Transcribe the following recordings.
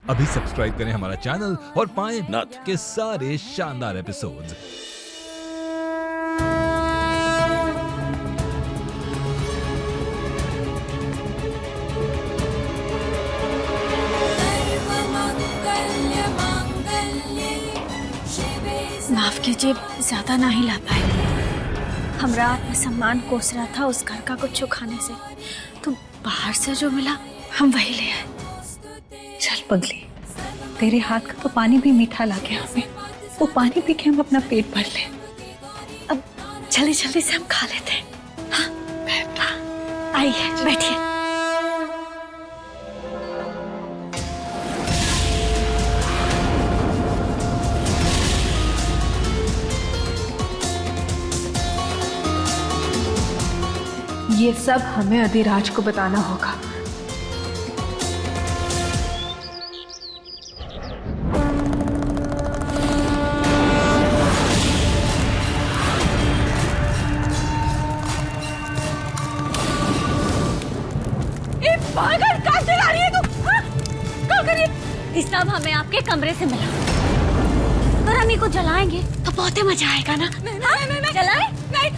अभी सब्सक्राइब करें हमारा चैनल और पाएं नाथ। के सारे शानदार एपिसोड्स। माफ कीजिए, ज्यादा ना ही ला पाए। हमरा आत्मसम्मान कोस रहा था उस घर का कुछ खाने से, तो बाहर से जो मिला हम वही ले आए। चल पगली, तेरे हाथ का तो पानी भी मीठा लगे हमें। वो पानी पी के हम अपना पेट भर ले। अब जल्दी जल्दी से हम खा लेते हैं। हाँ, आइए बैठिए। ये सब हमें अधिराज को बताना होगा। पागल, कहाँ चला रही है तू? कल करिए। ये सब हमें आपके कमरे से मिला, और हम इनको जलाएंगे तो बहुत ही मजा आएगा ना? नहीं, जलाए? नहीं,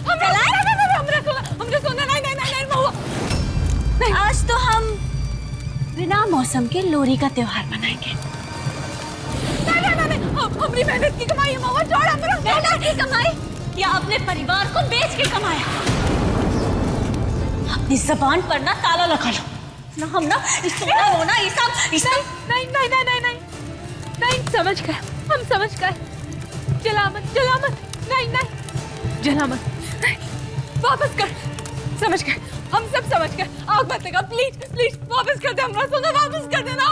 हमने सुना नहीं, महुआ। नहीं, आज तो हम बिना मौसम के लोरी का त्योहार मनाएंगे। नहीं, हमने मेहनत की कमाई है महुआ, छोड़ हमरा। मेहनत की कमाई या अपने परिवार को बेच के कमाया? अपनी जबान पर ना ताला लगा लो ना। हम ना होना ये सब नहीं, समझ गए, हम समझ गए। जला मत, नहीं, जला मत, नहीं, वापस कर। समझ गए, हम सब समझ गए। आग मत लगा, प्लीज वापस कर दे। हमरा सोना वापस कर देना।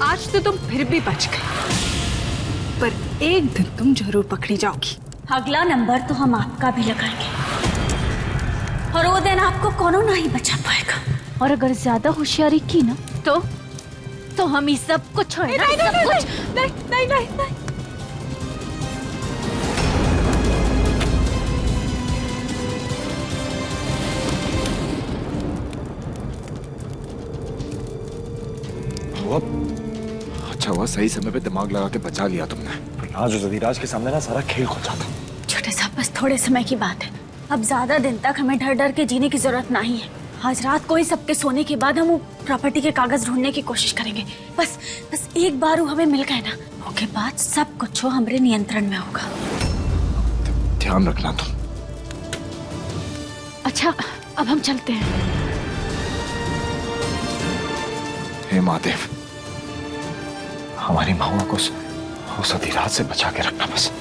आज तो तुम फिर भी बच गए, पर एक दिन तुम जरूर पकड़ी जाओगी। अगला नंबर तो हम आपका भी लगाएंगे, और वो दिन आपको कोनो नहीं बचा पाएगा। और अगर ज्यादा होशियारी की ना तो हम ही सब कुछ है ना, सब कुछ। नहीं। अच्छा हुआ सही समय पे दिमाग लगा के बचा लिया तुमने। आज अधिराज के सामने ना सारा खेल खुल जाता। छोटे साहब, बस थोड़े समय की बात है। अब ज्यादा दिन तक हमें डर डर के जीने की जरूरत नहीं है। आज रात को ही सबके सोने के बाद हम वो प्रॉपर्टी के कागज ढूंढने की कोशिश करेंगे। बस एक बार वो हमें मिल गए ना, उसके बाद सब कुछ हमारे नियंत्रण में होगा। ध्यान रखना तुम। अच्छा, अब हम चलते हैं। हे महादेव, हमारी महुआ को उस अधिराज से बचा के रखना बस।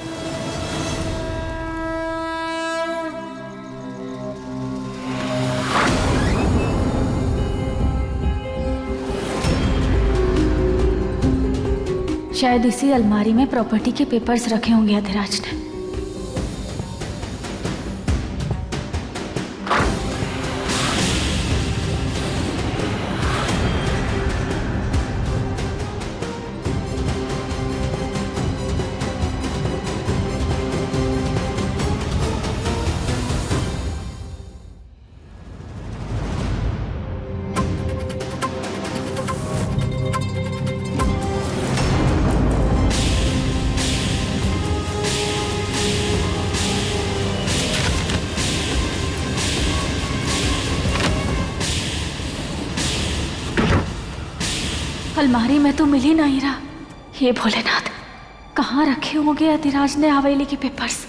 शायद इसी अलमारी में प्रॉपर्टी के पेपर्स रखे होंगे अधिराज ने। अलमारी में तो मिल ही नहीं रहा। हे भोलेनाथ, कहाँ रखे होंगे अधिराज ने हवेली के पेपर्स?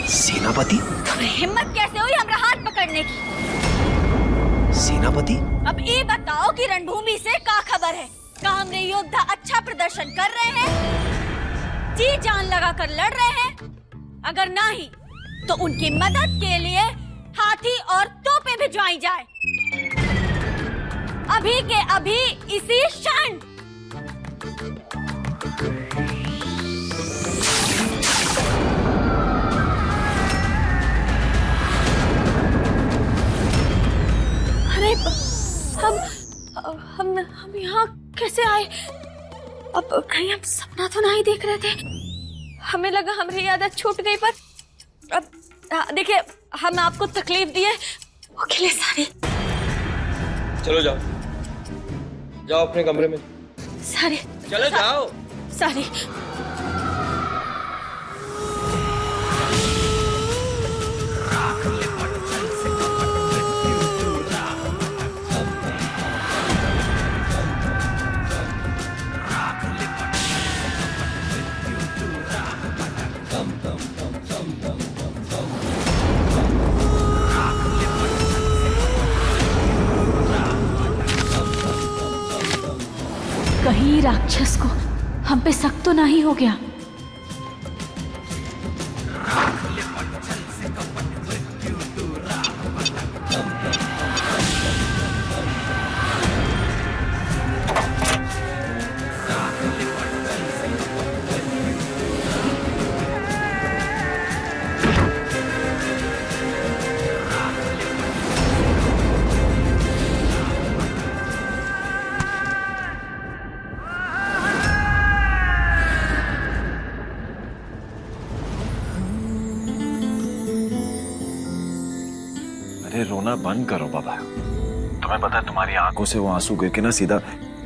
सेनापति? तुम्हें हिम्मत कैसे हुई हमरा हाथ पकड़ने की? सेनापति? अब ये बताओ कि रणभूमि से क्या खबर है? क्या हमरे योद्धा अच्छा प्रदर्शन कर रहे हैं? जी जान लगा कर लड़ रहे हैं? अगर नहीं तो उनकी मदद के लिए हाथी और तोपें भिजवाई जाए। अभी के अभी इसी क्षण। अरे हम यहाँ कैसे आए? अब कहीं हम सपना तो नहीं देख रहे थे? हमें लगा हमारी आदत छूट गई, पर अब देखिए हम आपको तकलीफ दिए वो के लिए सारी। चलो जाओ, जाओ अपने कमरे में। सारी चलो जाओ। सारी कहीं राक्षस को हम पे शक तो नहीं हो गया? रोना बंद करो बाबा। तुम्हें पता है तुम्हारी आंखों से वो आंसू गिर के ना सीधा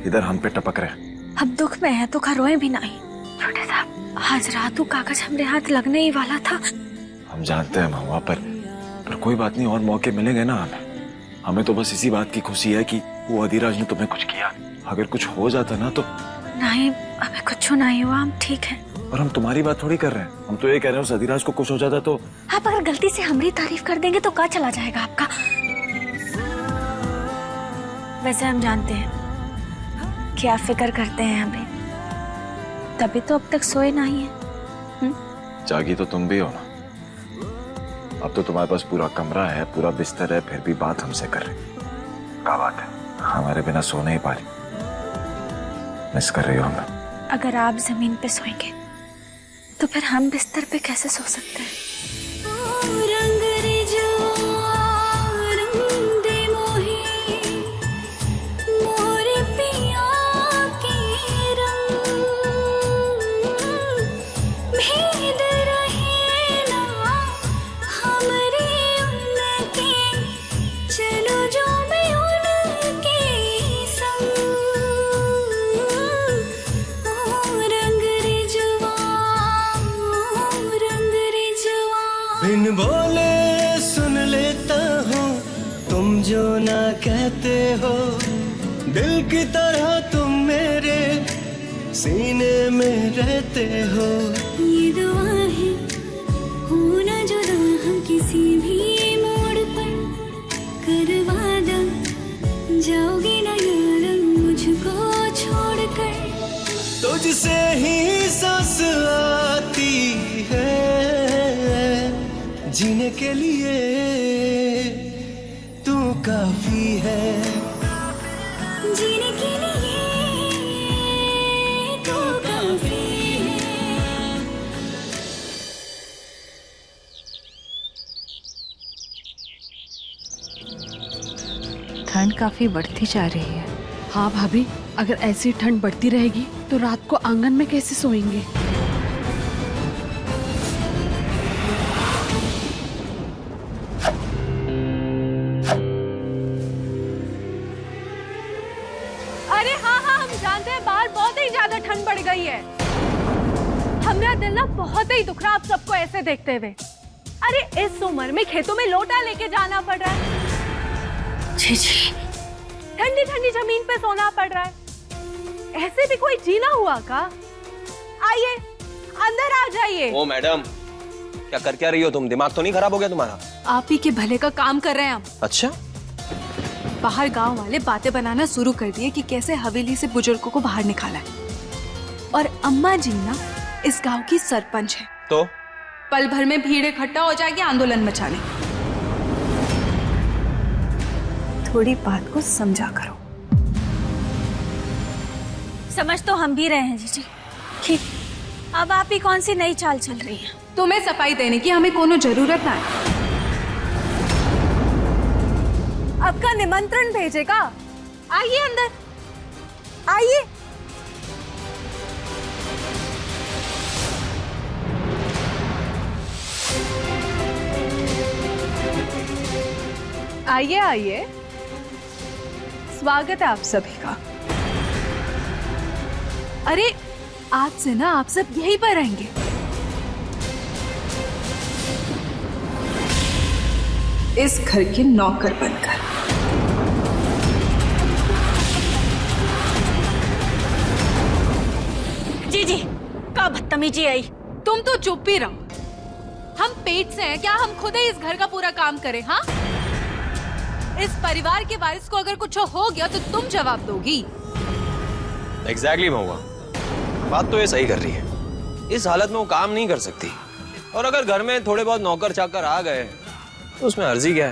इधर हम पे टपक रहे। अब दुख में है तो रोए भी नहीं। छोटे साहब, आज रात को कागज हमरे हाथ लगने ही वाला था। हम जानते हैं महुआ, पर कोई बात नहीं, और मौके मिलेंगे ना हमें तो बस इसी बात की खुशी है कि वो अधिराज ने तुम्हें कुछ किया। अगर कुछ हो जाता ना तो। नहीं, हमें कुछ नहीं हुआ, हम ठीक हैं। और हम तुम्हारी बात थोड़ी कर रहे हैं, हम तो ये कह रहे हैं उस अधिराज को कुछ हो जाता तो। आप अगर गलती से हमारी तारीफ कर देंगे तो क्या चला जाएगा आपका? वैसे हम जानते हैं कि आप फिक्र करते हैं हमें, तभी तो अब तक सोए नहीं है। जागी तो तुम भी हो ना। अब तो तुम्हारे पास पूरा कमरा है, पूरा बिस्तर है, फिर भी बात हमसे कर रही। क्या बात है? हमारे बिना सो नहीं पा रही, मिस कर रही हो हमें। अगर आप जमीन पे सोएंगे तो फिर हम बिस्तर पे कैसे सो सकते हैं? बिन बोले सुन लेता हूँ तुम जो ना कहते हो, दिल की तरह तुम मेरे सीने में रहते हो। ये दुआ है होना जुदा हम किसी भी मोड़ पर, करवा दो जाओगे ना यार मुझको छोड़कर। तुझसे ही सांस आती है जीने के लिए, तू काफी है जीने के लिए, तू काफी है। ठंड काफी बढ़ती जा रही है। हाँ भाभी, अगर ऐसी ठंड बढ़ती रहेगी तो रात को आंगन में कैसे सोएंगे? अरे हाँ, हम जानते हैं बाहर बहुत ही ज्यादा ठंड बढ़ गई है। हमारा दिल ना बहुत ही दुख रहा आप सबको ऐसे देखते हुए। अरे इस उम्र में खेतों में लोटा लेके जाना पड़ रहा है, ठंडी ठंडी जमीन पे सोना पड़ रहा है। ऐसे भी कोई जीना हुआ का? आइए अंदर आ जाइए। ओ मैडम, क्या कर क्या रही हो तुम? दिमाग तो नहीं खराब हो गया तुम्हारा? आप ही के भले का काम कर रहे हैं हम। अच्छा, बाहर गांव वाले बातें बनाना शुरू कर दिए कि कैसे हवेली से बुजुर्गों को बाहर निकाला है। और अम्मा जी ना इस गांव की सरपंच है, तो पल भर में भीड़ इकट्ठा हो जाएगी आंदोलन मचाने। थोड़ी बात को समझा करो। समझ तो हम भी रहे हैं जीजी कि अब आप ही कौन सी नई चाल चल रही है। तुम्हें सफाई देने की हमें कोनो जरूरत ना है। आपका निमंत्रण भेजेगा, आइए अंदर आइए। आइए आइए, स्वागत है आप सभी का। अरे आज से ना आप सब यहीं पर रहेंगे। इस घर के नौकर बनकर। जीजी का बदतमीजी आई। तुम तो चुप ही रहो। हम पेट से हैं क्या? हम खुद ही इस घर का पूरा काम करें? हाँ, इस परिवार के वारिस को अगर कुछ हो गया तो तुम जवाब दोगी। एग्जैक्टली महुआ, बात तो ये सही कर रही है। इस हालत में वो काम नहीं कर सकती, और अगर घर में थोड़े बहुत नौकर चाकर आ गए तो उसमें अर्जी क्या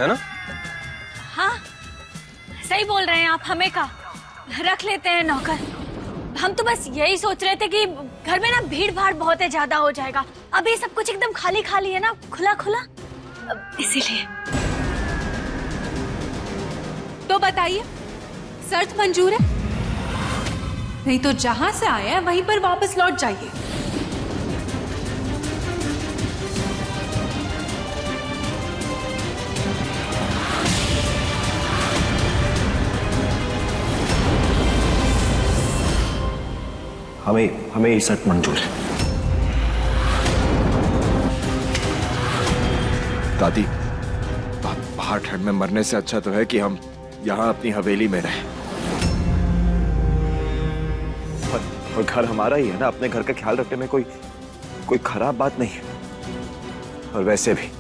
है ना? हाँ सही बोल रहे हैं आप। हमें का रख लेते हैं नौकर। हम तो बस यही सोच रहे थे कि घर में ना भीड़ भाड़ बहुत है, ज्यादा हो जाएगा। अभी सब कुछ एकदम खाली खाली है ना, खुला खुला, इसीलिए। तो बताइए, शर्त मंजूर है? नहीं तो जहां से आए हैं वहीं पर वापस लौट जाइए। हमें ये शर्त मंजूर है। दादी, बाहर ठंड में मरने से अच्छा तो है कि हम यहाँ अपनी हवेली में रहें। और घर हमारा ही है ना, अपने घर का ख्याल रखने में कोई खराब बात नहीं है। और वैसे भी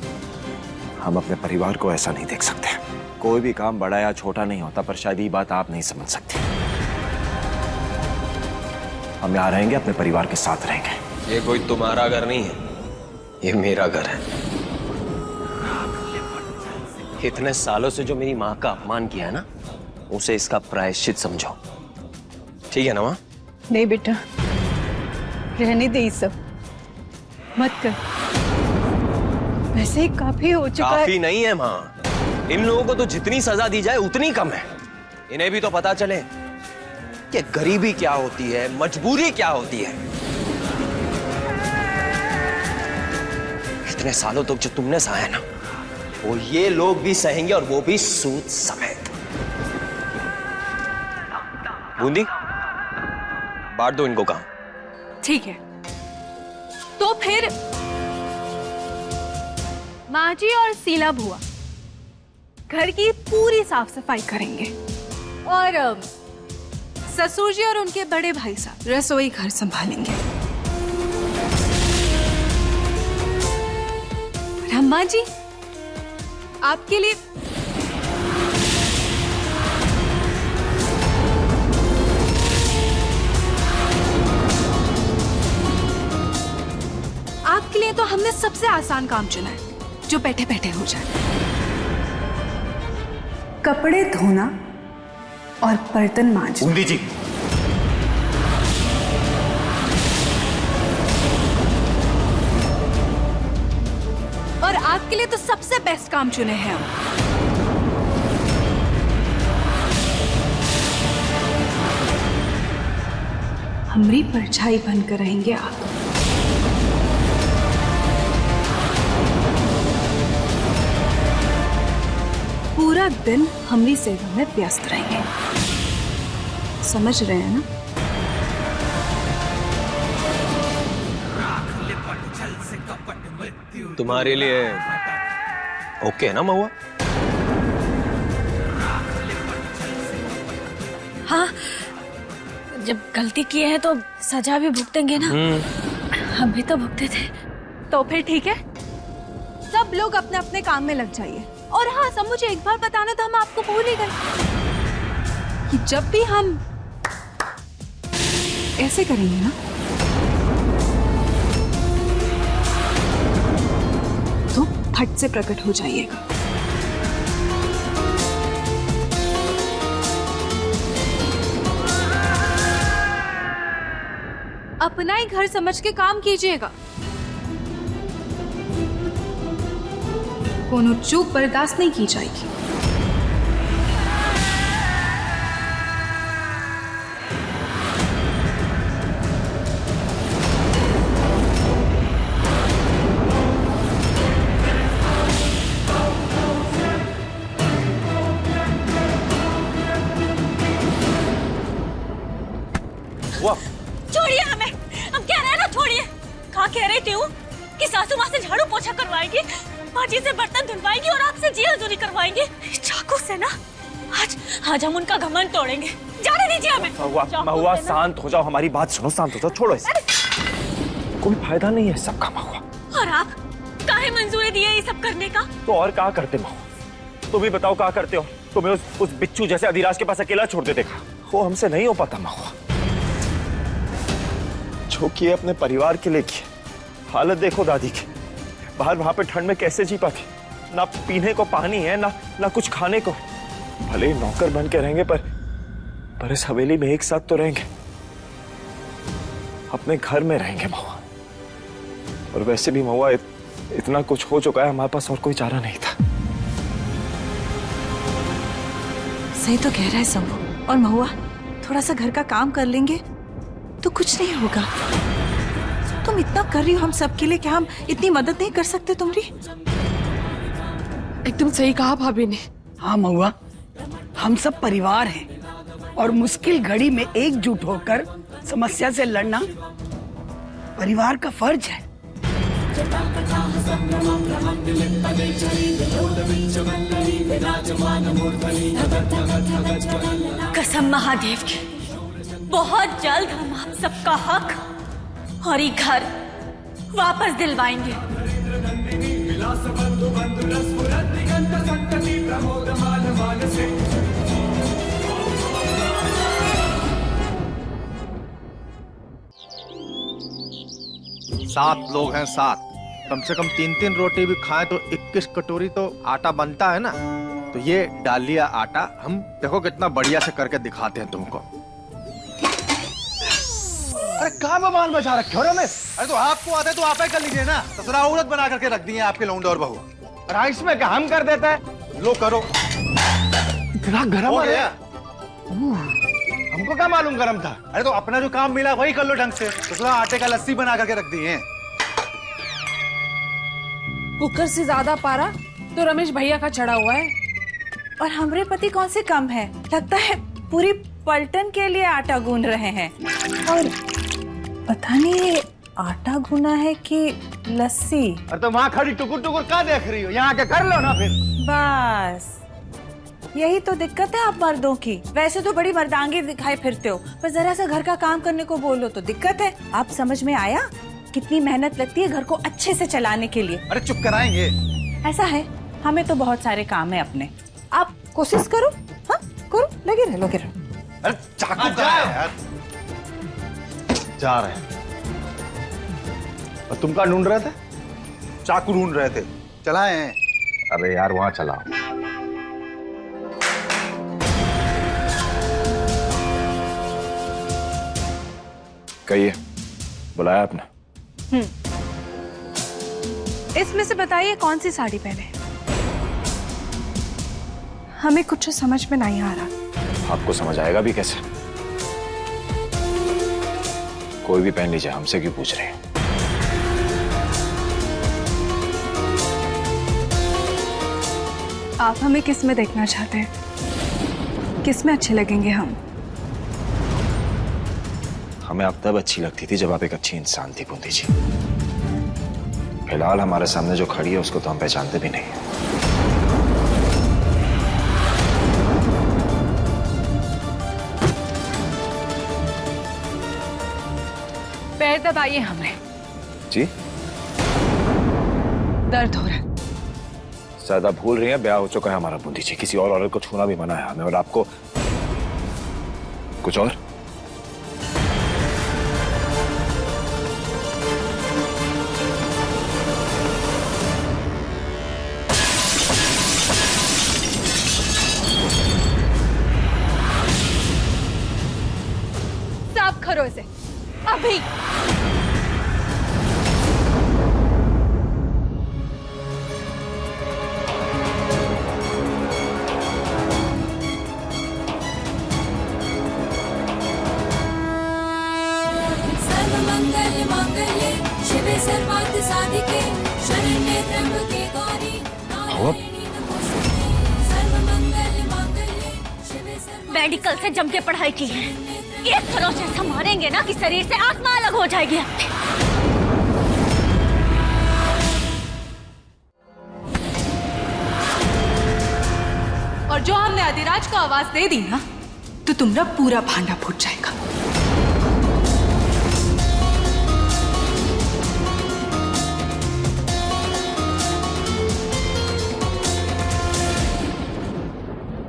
हम अपने परिवार को ऐसा नहीं देख सकते। कोई भी काम बड़ा या छोटा नहीं होता, पर शायद ये बात आप नहीं समझ सकते। हम यहाँ रहेंगे, अपने परिवार के साथ रहेंगे। ये कोई तुम्हारा घर नहीं है, ये मेरा घर है। इतने सालों से जो मेरी माँ का अपमान किया है ना, उसे इसका प्रायश्चित समझो, ठीक है ना माँ? नहीं बेटा, रहने दे ये सब, मत कर। वैसे ही काफी हो चुका है। काफी नहीं है माँ, इन लोगों को तो जितनी सजा दी जाए उतनी कम है। इन्हें भी तो पता चले कि गरीबी क्या होती है, मजबूरी क्या होती है। इतने सालों तक जो तुमने सहा है ना, वो ये लोग भी सहेंगे, और वो भी सूद समेत। बूंदी, बांट दो इनको काम। ठीक है, तो फिर माँ जी और सीला बुआ घर की पूरी साफ सफाई करेंगे, और ससुर जी और उनके बड़े भाई साहब रसोई घर संभालेंगे। और अम्मा जी आपके लिए आपके लिए तो हमने सबसे आसान काम चुना है, जो बैठे बैठे हो जाए। कपड़े धोना और बर्तन मांजना। बूंदी जी, और आपके लिए तो सबसे बेस्ट काम चुने हैं हम। हमारी परछाई बनकर रहेंगे आप। पूरा दिन हमारी सेवा में व्यस्त रहेंगे, समझ रहे हैं ना? तुम्हारे लिए ओके है ना महुआ? हाँ, जब गलती किए हैं तो सजा भी भुगतेंगे ना। हम भी तो भुगते थे, तो फिर ठीक है, सब लोग अपने अपने काम में लग जाइए। और हाँ, सब मुझे एक बार बताना था, हम आपको भूल ही गए कि जब भी हम ऐसे करेंगे ना तो फट से प्रकट हो जाइएगा। अपना ही घर समझ के काम कीजिएगा। कोनो चूक बर्दाश्त नहीं की जाएगी। छोड़िए हमें, हम कह रहे हैं ना, छोड़िए। कहाँ कह रही थी कि सासू माँ से झाड़ू पोछा करवाएंगी, बाजी से बर्तन धुलवाएंगी और आपसे जी हजूरी करवाएंगी। चाकू से ना आज हम उनका घमंड तोड़ेंगे। जाने दीजिए हमें। महुआ शांत हो जाओ, हमारी बात सुनो, शांत हो जाओ, छोड़ो इसे। कोई फायदा नहीं है सबका महुआ। और आप काहे मंजूरी दिए ये सब करने का? तो और क्या करते महुआ, तुम भी बताओ क्या करते हो। तुम्हें उस बिच्छू जैसे अधिराज के पास अकेला छोड़ दे देखा, वो हमसे नहीं हो पाता महुआ। जो किए अपने परिवार के लिए किए। हालत देखो दादी की, बाहर वहां पे ठंड में कैसे जी पाती, ना पीने को पानी है ना कुछ खाने को। भले ही नौकर बन के रहेंगे पर इस हवेली में एक साथ तो रहेंगे, अपने घर में रहेंगे महुआ। और वैसे भी महुआ इतना कुछ हो चुका है, हमारे पास और कोई चारा नहीं था। सही तो कह रहा है शंभू। और महुआ, थोड़ा सा घर का काम कर लेंगे तो कुछ नहीं होगा। तुम इतना कर रही हो हम सब के लिए, क्या हम इतनी मदद नहीं कर सकते तुम्हारी? एकदम सही कहा भाभी ने। हाँ महुआ, हम सब परिवार हैं और मुश्किल घड़ी में एकजुट होकर समस्या से लड़ना परिवार का फर्ज है। कसम महादेव की, बहुत जल्द हम आप सबका हक और ये घर वापस दिलवाएंगे। सात लोग हैं, सात। कम से कम 3-3 रोटी भी खाएं तो 21 कटोरी तो आटा बनता है ना। तो ये डाल लिया आटा, हम देखो कितना बढ़िया से करके दिखाते हैं तुमको। अरे कहाँ बवाल मचा रखे हो रमेश? अरे तो आपको आता है तो आप ही कर लीजिए ना। ससुरा औरत बना करके रख दी है आपके लौंडे और बहू। और इसमें क्या हम कर देते हैं? लो करो। इतना गरम हो गया, हमको क्या मालूम गरम था। अरे तो अपना जो काम मिला वही कर लो ढंग से। ससुरा आटे का लस्सी बना करके रख दी है। कुकर से ज्यादा पारा तो रमेश भैया का चढ़ा हुआ है। और हमारे पति कौन से कम है? लगता है पूरी पलटन के लिए आटा गूंद रहे हैं। और पता नहीं ये आटा गूना है कि लस्सी। अरे तो वहाँ खड़ी टुकुर टुकुर क्या देख रही हो? यहाँ के कर लो ना फिर। बस यही तो दिक्कत है आप मर्दों की। वैसे तो बड़ी मर्दांगी दिखाई फिरते हो, पर जरा सा घर का काम करने को बोलो तो दिक्कत है। आप समझ में आया कितनी मेहनत लगती है घर को अच्छे से चलाने के लिए? अरे चुप कराएंगे। ऐसा है, हमें तो बहुत सारे काम है अपने। आप कोशिश करो, हाँ करो, लगे रहो, लगे रहो। अरे चाकू यार, जा रहे हैं। और तुम क्या ढूंढ रहे थे? चाकू ढूंढ रहे थे, चलाए। अरे यार वहां चलाओ। कहिए, बुलाया आपने? इसमें से बताइए कौन सी साड़ी पहने? हमें कुछ समझ में नहीं आ रहा। आपको समझ आएगा भी कैसे? कोई भी पहन लीजिए, हमसे क्यों पूछ रहे हैं? आप हमें किस में देखना चाहते हैं? किस में अच्छे लगेंगे हम? हमें आप तब अच्छी लगती थी जब आप एक अच्छी इंसान थी बूंदी जी। फिलहाल हमारे सामने जो खड़ी है उसको तो हम पहचानते भी नहीं। पैर दबाइए हमें। जी दर्द हो रहा है। ज्यादा भूल रही है, ब्याह हो चुका है हमारा बूंदी जी, किसी और औरत को छूना भी मना है हमें। और आपको कुछ और? साफ करो इसे अभी। सर्वमंगल मांगल्ये शिवे सर्वार्थ साधिके शरण्ये त्र्यंबके गौरी नारायणी नमोस्तुते। सर्वमंगल मांगल्ये शिवे सर्वार्थ। मेडिकल से जम के पढ़ाई की है, एक तरह से ऐसा मारेंगे ना कि शरीर से आत्मा अलग हो जाएगी आपकी। और जो हमने अधिराज को आवाज दे दी ना, तो तुम्हारा पूरा भांडा फूट जाएगा।